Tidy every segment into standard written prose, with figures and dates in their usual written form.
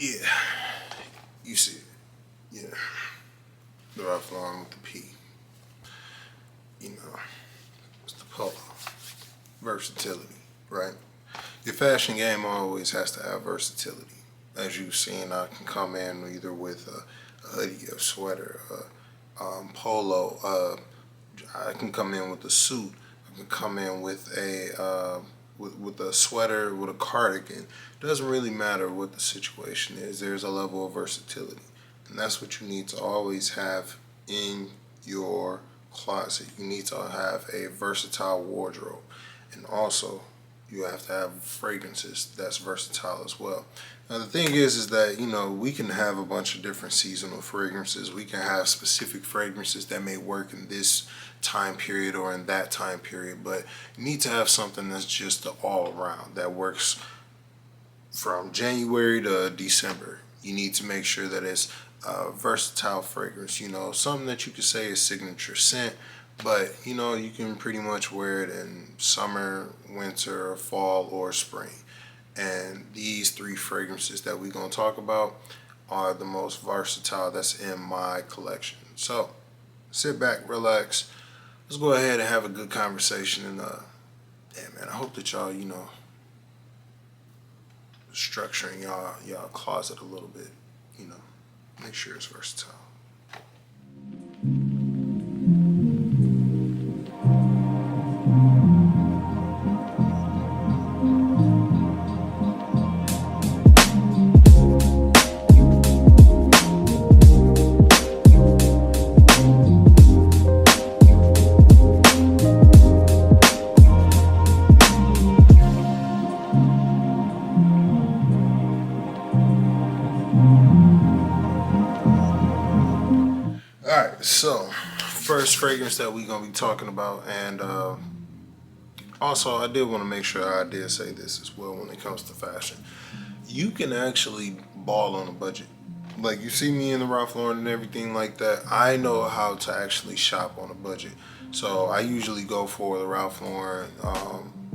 Yeah, you see it. Yeah, the Ralph Lauren with the P. You know, it's the polo. Versatility, right? Your fashion game always has to have versatility. As you've seen, I can come in either with a hoodie, a sweater, polo. I can come in with a suit. I can come in with with a sweater, with a cardigan. It doesn't really matter what the situation is. There's a level of versatility, and that's what you need to always have in your closet. You need to have a versatile wardrobe, and also you have to have fragrances that's versatile as well. Now the thing is that we can have a bunch of different seasonal fragrances. We can have specific fragrances that may work in this time period or in that time period, but you need to have something that's just all around that works from January to December. You need to make sure that it's a versatile fragrance. Something that you could say is signature scent, but you can pretty much wear it in summer, winter, fall, or spring. And these three fragrances that we're going to talk about are the most versatile that's in my collection. So sit back, relax. Let's go ahead and have a good conversation. And yeah, man, I hope that y'all, structuring y'all closet a little bit. Make sure it's versatile. Alright, so first fragrance that we're gonna be talking about, and also I did want to make sure I did say this as well when it comes to fashion. You can actually ball on a budget. Like you see me in the Ralph Lauren and everything like that. I know how to actually shop on a budget. So I usually go for the Ralph Lauren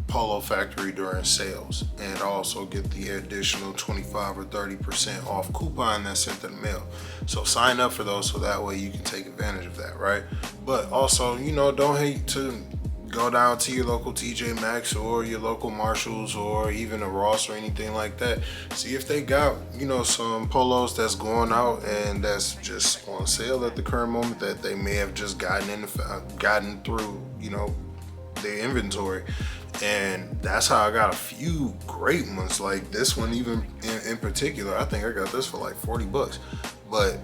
Polo Factory during sales, and also get the additional 25 or 30% off coupon that's sent in the mail. So sign up for those so that way you can take advantage of that, right? But also, don't hate to go down to your local TJ Maxx or your local Marshalls or even a Ross or anything like that. See if they got, some polos that's going out and that's just on sale at the current moment that they may have just gotten through, their inventory. And that's how I got a few great ones, like this one even in particular. I think I got this for like $40, but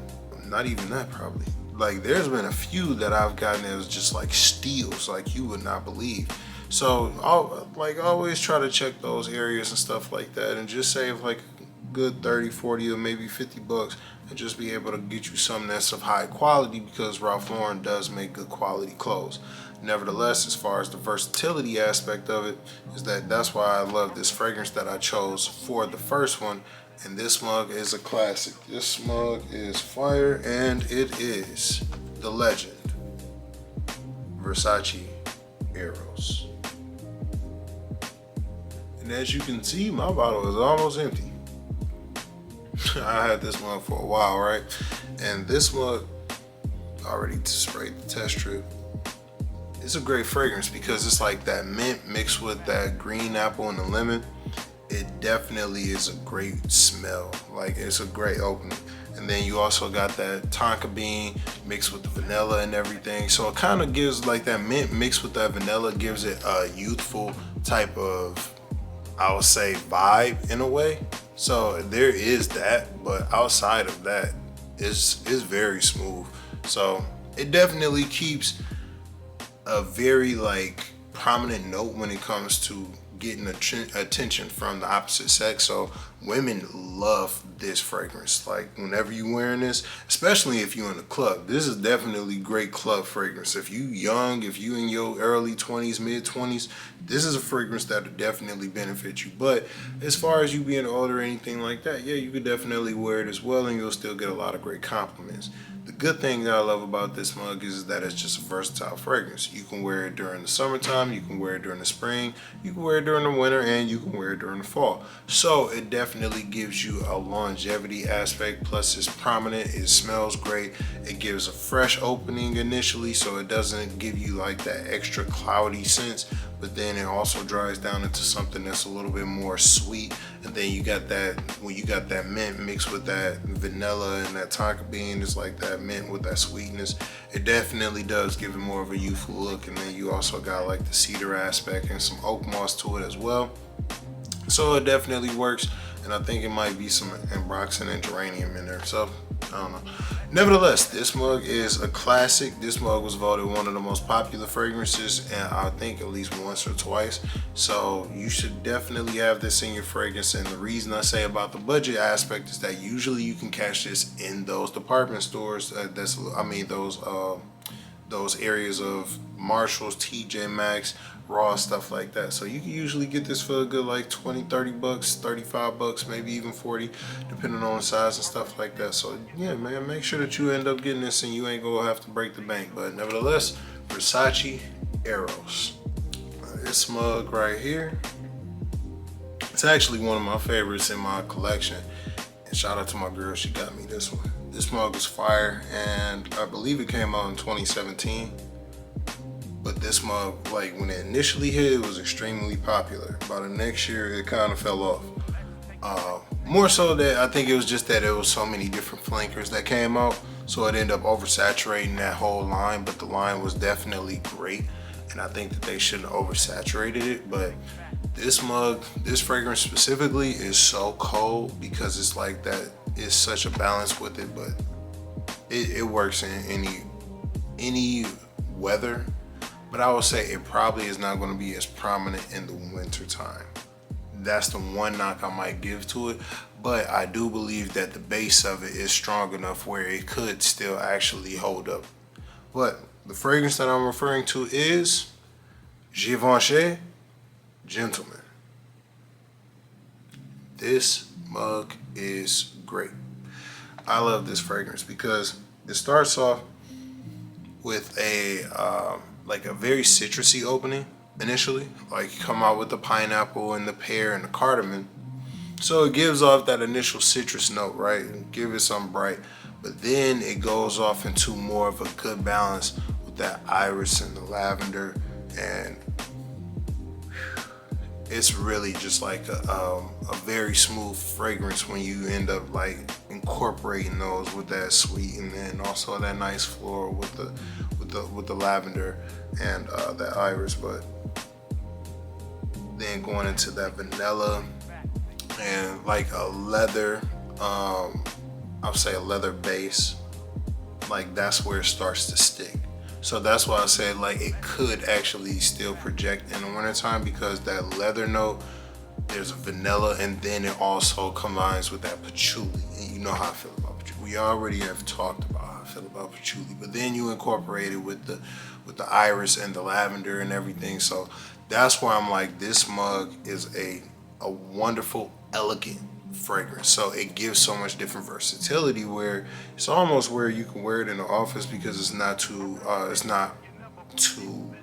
not even that probably. Like there's been a few that I've gotten that was just like steals, like you would not believe. So I'll always try to check those areas and stuff like that, and just save like a good 30, 40, or maybe $50, and just be able to get you something that's of high quality, because Ralph Lauren does make good quality clothes. Nevertheless, as far as the versatility aspect of it, that's why I love this fragrance that I chose for the first one. And this mug is a classic. This mug is fire, and it is the legend Versace Eros. And as you can see, my bottle is almost empty. I had this mug for a while, right? And this mug, already sprayed the test strip. It's a great fragrance because it's like that mint mixed with that green apple and the lemon. It definitely is a great smell. Like it's a great opening. And then you also got that tonka bean mixed with the vanilla and everything. So it kind of gives like that mint mixed with that vanilla, gives it a youthful type of, I would say, vibe in a way. So there is that, but outside of that, it's very smooth. So it definitely keeps a very prominent note when it comes to getting attention from the opposite sex. So women love this fragrance. Like whenever you wearing this, especially if you're in a club, this is definitely great club fragrance. If you young, if you in your early 20s, mid 20s, this is a fragrance that would definitely benefit you. But as far as you being older or anything like that, yeah, you could definitely wear it as well, and you'll still get a lot of great compliments. The good thing that I love about this mug is that it's just a versatile fragrance. You can wear it during the summertime, you can wear it during the spring, you can wear it during the winter, and you can wear it during the fall. So it definitely gives you a longevity aspect, plus it's prominent, it smells great, it gives a fresh opening initially, so it doesn't give you like that extra cloudy sense, but then it also dries down into something that's a little bit more sweet. And then you got that, when you got that mint mixed with that vanilla and that tonka bean, it's like that mint with that sweetness. It definitely does give it more of a youthful look. And then you also got like the cedar aspect and some oak moss to it as well. So it definitely works. And I think it might be some ambroxan and geranium in there. So I don't know. Nevertheless, this mug is a classic. This mug was voted one of the most popular fragrances, and I think at least once or twice. So you should definitely have this in your fragrance. And the reason I say about the budget aspect is that usually you can catch this in those department stores. Those areas of Marshalls, TJ Maxx, Ross, stuff like that. So you can usually get this for a good like 20, 30 bucks, 35 bucks, maybe even 40, depending on the size and stuff like that. So yeah, man, make sure that you end up getting this and you ain't gonna have to break the bank. But nevertheless, Versace Eros. This mug right here, it's actually one of my favorites in my collection. And shout out to my girl, she got me this one. This mug was fire, and I believe it came out in 2017. But this mug, like when it initially hit, it was extremely popular. By the next year, it kind of fell off. More so that I think it was just that there was so many different flankers that came out, so it ended up oversaturating that whole line. But the line was definitely great, and I think that they shouldn't have oversaturated it. But this mug, this fragrance specifically, is so cold because it's like that. It's such a balance with it, but it works in any weather. But I would say it probably is not going to be as prominent in the winter time. That's the one knock I might give to it. But I do believe that the base of it is strong enough where it could still actually hold up. But the fragrance that I'm referring to is Givenchy Gentleman. This mug is great. I love this fragrance because it starts off with a like a very citrusy opening initially. Like you come out with the pineapple and the pear and the cardamom. So it gives off that initial citrus note, right? And give it something bright. But then it goes off into more of a good balance with that iris and the lavender, and it's really just like a very smooth fragrance when you end up like incorporating those with that sweet, and then also that nice floral with the lavender and that iris. But then going into that vanilla and like a leather, I'll say a leather base, like that's where it starts to stick. So that's why I said like it could actually still project in the wintertime, because that leather note, there's a vanilla, and then it also combines with that patchouli. And you know how I feel about patchouli. We already have talked about how I feel about patchouli, but then you incorporate it with the iris and the lavender and everything. So that's why I'm like, this mug is a wonderful, elegant fragrance. So it gives so much different versatility, where it's almost where you can wear it in the office because it's not too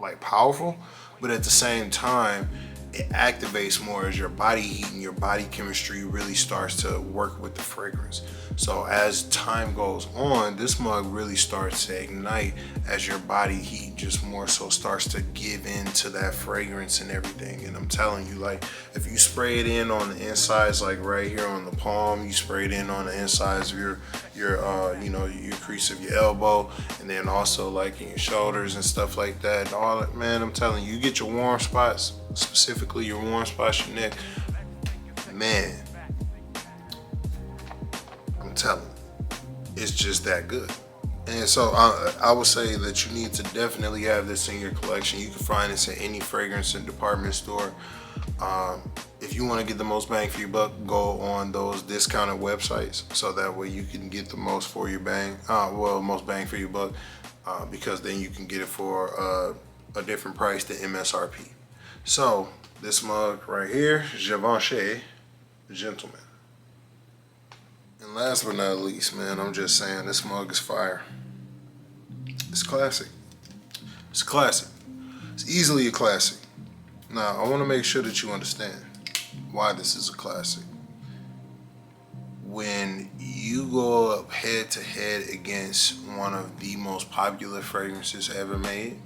like powerful, but at the same time it activates more as your body heat and your body chemistry really starts to work with the fragrance. So as time goes on, this mug really starts to ignite as your body heat just more so starts to give into that fragrance and everything. And I'm telling you, like if you spray it in on the insides, like right here on the palm, you spray it in on the insides of your crease of your elbow, and then also like in your shoulders and stuff like that. All that, man, I'm telling you, you get your warm spots, specifically your warm spots, your neck, man, I'm telling you, it's just that good. And so I would say that you need to definitely have this in your collection. You can find this in any fragrance and department store. If you want to get the most bang for your buck, go on those discounted websites, so that way you can get the most for your bang, most bang for your buck, because then you can get it for a different price than MSRP. So this mug right here, Givenchy Gentleman. And And last but not least, man, I'm just saying this mug is fire. It's classic. It's classic. It's easily a classic. Now, I want to make sure that you understand why this is a classic. When you go up head to head against one of the most popular fragrances ever made,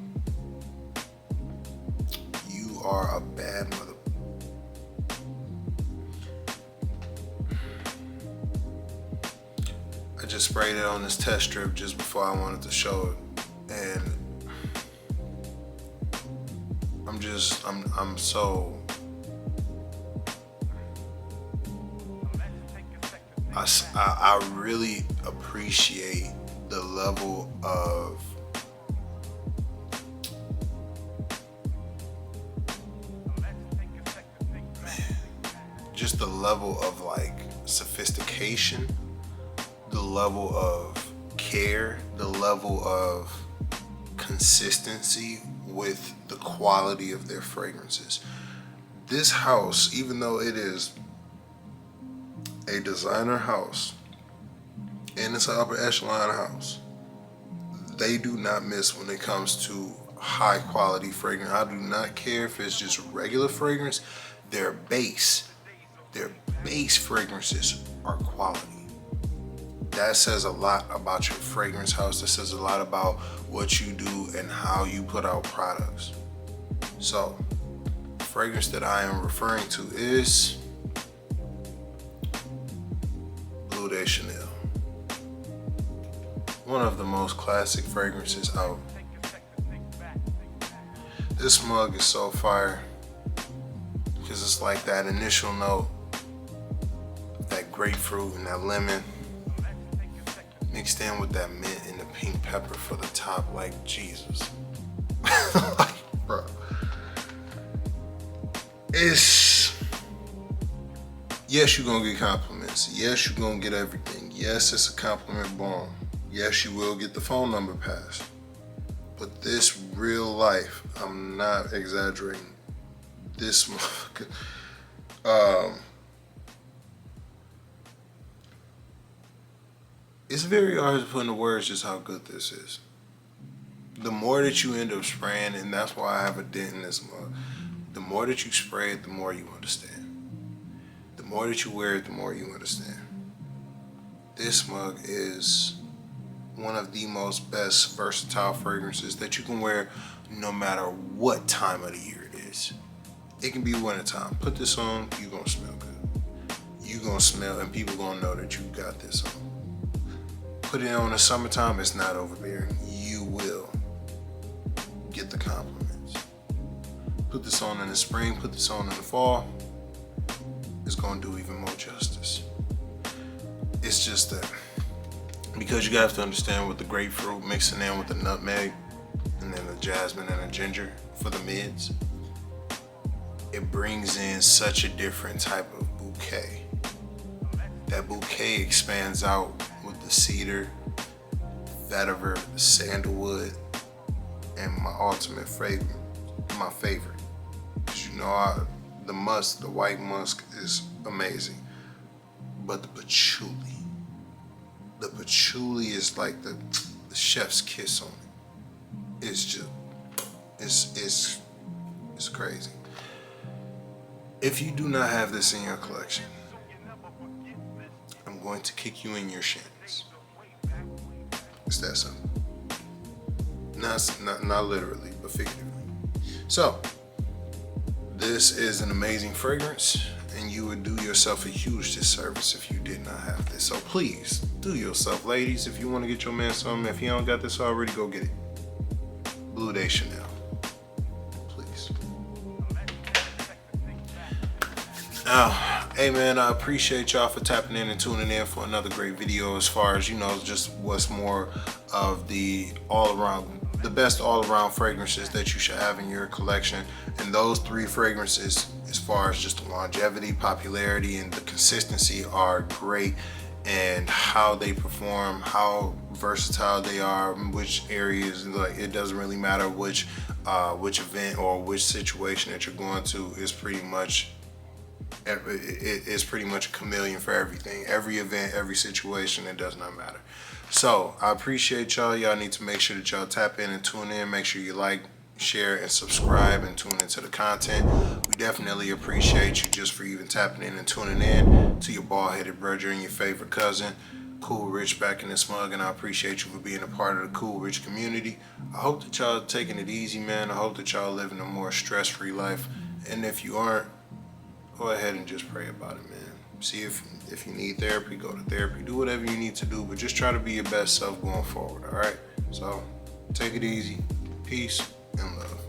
you are a bad mother. I just sprayed it on this test strip just before I wanted to show it, and I'm so I really appreciate the level of just the level of like sophistication, the level of care, the level of consistency with the quality of their fragrances. This house, even though it is a designer house and it's an upper echelon house, they do not miss when it comes to high quality fragrance. I do not care if it's just regular fragrance. Their base fragrances are quality. That says a lot about your fragrance house. That says a lot about what you do and how you put out products. So, the fragrance that I am referring to is Bleu de Chanel. One of the most classic fragrances out. This mug is so fire because it's like that initial note, that grapefruit and that lemon, mixed in with that mint and the pink pepper for the top. Like, Jesus. Like, bro. It's, yes, you're gonna get compliments. Yes, you're gonna get everything. Yes, it's a compliment bomb. Yes, you will get the phone number passed. But this real life, I'm not exaggerating, this motherfucker, it's very hard to put into words just how good this is. The more that you end up spraying, and that's why I have a dent in this mug, the more that you spray it, the more you understand. The more that you wear it, the more you understand. This mug is one of the most best versatile fragrances that you can wear no matter what time of the year it is. It can be wintertime. Put this on, you're gonna smell good. You're gonna smell, and people gonna know that you got this on. Put it on in the summertime, it's not overbearing. You will get the compliments. Put this on in the spring, put this on in the fall, it's gonna do even more justice. It's just that, because you have to understand with the grapefruit mixing in with the nutmeg and then the jasmine and the ginger for the mids, it brings in such a different type of bouquet. That bouquet expands out with the cedar, vetiver, the sandalwood, and my ultimate favorite, my favorite. Cause you know the musk, the white musk is amazing, but the patchouli is like the chef's kiss on it. It's just, it's crazy. If you do not have this in your collection, I'm going to kick you in your shins. It's that simple. Not literally, but figuratively. So, this is an amazing fragrance, and you would do yourself a huge disservice if you did not have this. So please, do yourself, ladies, if you want to get your man something. If you don't got this already, go get it. Bleu de Chanel. Please. Now, hey man, I appreciate y'all for tapping in and tuning in for another great video as far as, you know, just what's more of the best all-around fragrances that you should have in your collection. And those three fragrances, as far as just the longevity, popularity, and the consistency, are great. And how they perform, how versatile they are, which areas, like, it doesn't really matter which event or which situation that you're going to, is pretty much It's pretty much a chameleon for everything, every event, every situation. It does not matter. So I appreciate y'all. Y'all need to make sure that y'all tap in and tune in. Make sure you like, share, and subscribe and tune into the content. We definitely appreciate you just for even tapping in and tuning in to your bald-headed brother and your favorite cousin, Cool Rich, back in this mug, and I appreciate you for being a part of the Cool Rich community. I hope that y'all taking it easy, man. I hope that y'all living a more stress-free life. And if you aren't, go ahead and just pray about it, man. See if you need therapy, go to therapy. Do whatever you need to do, but just try to be your best self going forward, all right? So take it easy. Peace and love.